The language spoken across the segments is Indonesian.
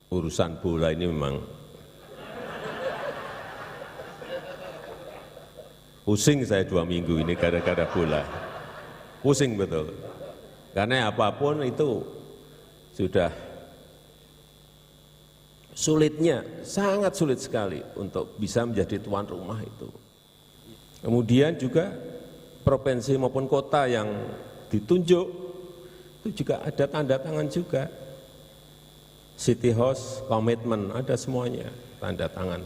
urusan bola ini memang pusing saya 2 minggu ini gara-gara bola. Pusing betul. Karena apapun itu sudah sulitnya, sangat sulit sekali untuk bisa menjadi tuan rumah itu. Kemudian juga provinsi maupun kota yang ditunjuk itu juga ada tanda tangan juga. City House, komitmen, ada semuanya, tanda tangan.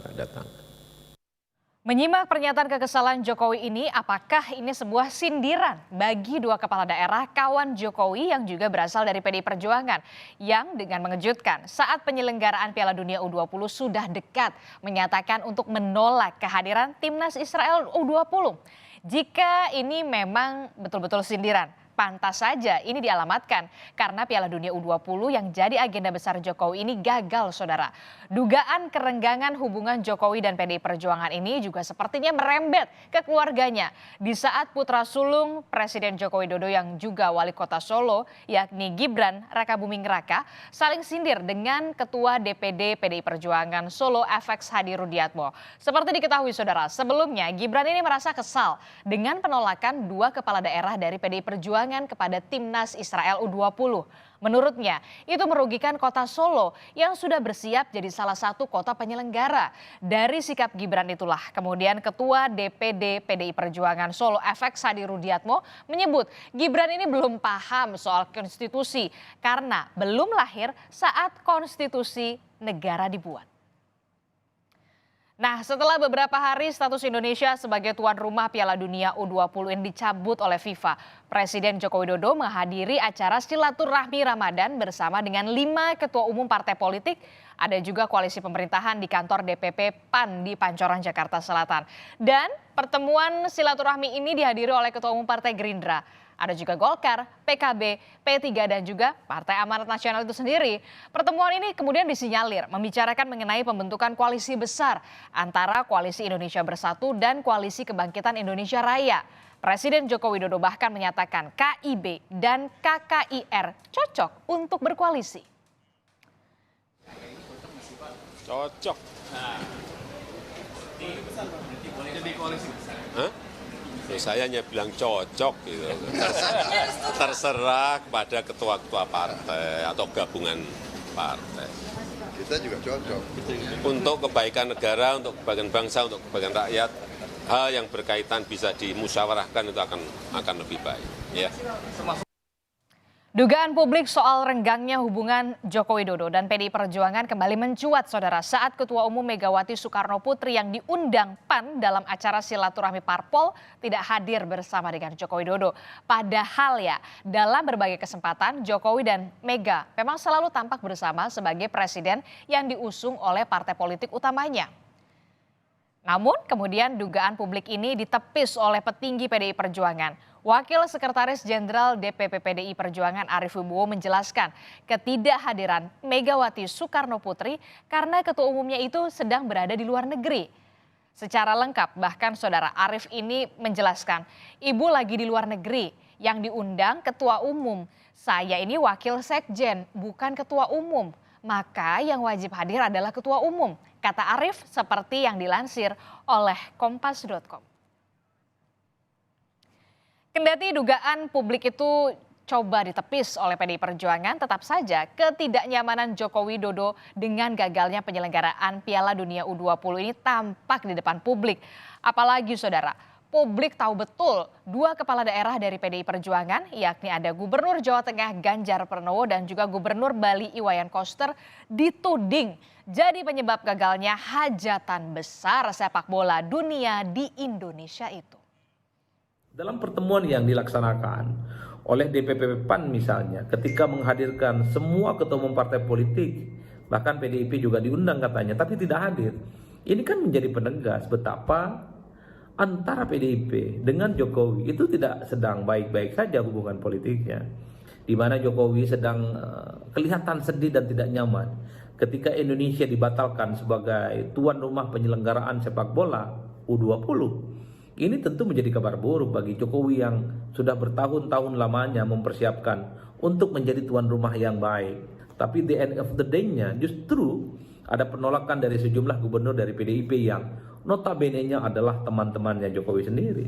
Menyimak pernyataan kekesalan Jokowi ini, apakah ini sebuah sindiran bagi dua kepala daerah kawan Jokowi yang juga berasal dari PDI Perjuangan yang dengan mengejutkan saat penyelenggaraan Piala Dunia U20 sudah dekat menyatakan untuk menolak kehadiran timnas Israel U20. Jika ini memang betul-betul sindiran, pantas saja ini dialamatkan karena Piala Dunia U20 yang jadi agenda besar Jokowi ini gagal, saudara. Dugaan kerenggangan hubungan Jokowi dan PDI Perjuangan ini juga sepertinya merembet ke keluarganya. Di saat putra sulung Presiden Joko Widodo yang juga wali kota Solo, yakni Gibran Rakabuming Raka, saling sindir dengan Ketua DPD PDI Perjuangan Solo FX Hadi Rudiatmo. Seperti diketahui, saudara, sebelumnya Gibran ini merasa kesal dengan penolakan dua kepala daerah dari PDI Perjuangan kepada timnas Israel U20. Menurutnya, itu merugikan kota Solo yang sudah bersiap jadi salah satu kota penyelenggara. Dari sikap Gibran itulah kemudian Ketua DPD PDI Perjuangan Solo FX Hadi Rudiatmo menyebut Gibran ini belum paham soal konstitusi karena belum lahir saat konstitusi negara dibuat. Nah, setelah beberapa hari status Indonesia sebagai tuan rumah Piala Dunia U20 ini dicabut oleh FIFA, Presiden Joko Widodo menghadiri acara silaturahmi Ramadan bersama dengan 5 ketua umum partai politik. Ada juga koalisi pemerintahan di kantor DPP PAN di Pancoran, Jakarta Selatan. Dan pertemuan silaturahmi ini dihadiri oleh Ketua Umum Partai Gerindra. Ada juga Golkar, PKB, P3 dan juga Partai Amanat Nasional itu sendiri. Pertemuan ini kemudian disinyalir membicarakan mengenai pembentukan koalisi besar antara Koalisi Indonesia Bersatu dan Koalisi Kebangkitan Indonesia Raya. Presiden Joko Widodo bahkan menyatakan KIB dan KKIR cocok untuk berkoalisi. Cocok. Hah? Saya hanya bilang cocok gitu. Terserah kepada ketua-ketua partai atau gabungan partai. Kita juga cocok. Untuk kebaikan negara, untuk kebaikan bangsa, untuk kebaikan rakyat, hal yang berkaitan bisa dimusyawarahkan itu akan lebih baik. Ya. Dugaan publik soal renggangnya hubungan Joko Widodo dan PDI Perjuangan kembali mencuat, saudara, saat Ketua Umum Megawati Soekarno Putri yang diundang PAN dalam acara silaturahmi parpol tidak hadir bersama dengan Joko Widodo. Padahal ya, dalam berbagai kesempatan Jokowi dan Mega memang selalu tampak bersama sebagai presiden yang diusung oleh partai politik utamanya. Namun kemudian dugaan publik ini ditepis oleh petinggi PDI Perjuangan. Wakil Sekretaris Jenderal DPP PDI Perjuangan Arief Wibowo menjelaskan ketidakhadiran Megawati Soekarno Putri karena ketua umumnya itu sedang berada di luar negeri. Secara lengkap bahkan saudara Arief ini menjelaskan, ibu lagi di luar negeri yang diundang ketua umum. Saya ini wakil sekjen bukan ketua umum. Maka yang wajib hadir adalah ketua umum, kata Arief seperti yang dilansir oleh Kompas.com. Kendati dugaan publik itu coba ditepis oleh PDI Perjuangan, tetap saja ketidaknyamanan Joko Widodo dengan gagalnya penyelenggaraan Piala Dunia U20 ini tampak di depan publik. Apalagi saudara, publik tahu betul dua kepala daerah dari PDI Perjuangan, yakni ada Gubernur Jawa Tengah Ganjar Pranowo dan juga Gubernur Bali Iwayan Koster dituding jadi penyebab gagalnya hajatan besar sepak bola dunia di Indonesia itu. Dalam pertemuan yang dilaksanakan oleh DPP PAN misalnya, ketika menghadirkan semua ketua umum partai politik, bahkan PDIP juga diundang katanya, tapi tidak hadir. Ini kan menjadi penegas betapa antara PDIP dengan Jokowi itu tidak sedang baik-baik saja hubungan politiknya. Di mana Jokowi sedang kelihatan sedih dan tidak nyaman ketika Indonesia dibatalkan sebagai tuan rumah penyelenggaraan sepak bola U20. Ini tentu menjadi kabar buruk bagi Jokowi yang sudah bertahun-tahun lamanya mempersiapkan untuk menjadi tuan rumah yang baik. Tapi the end of the day-nya justru ada penolakan dari sejumlah gubernur dari PDIP yang notabene-nya adalah teman-temannya Jokowi sendiri.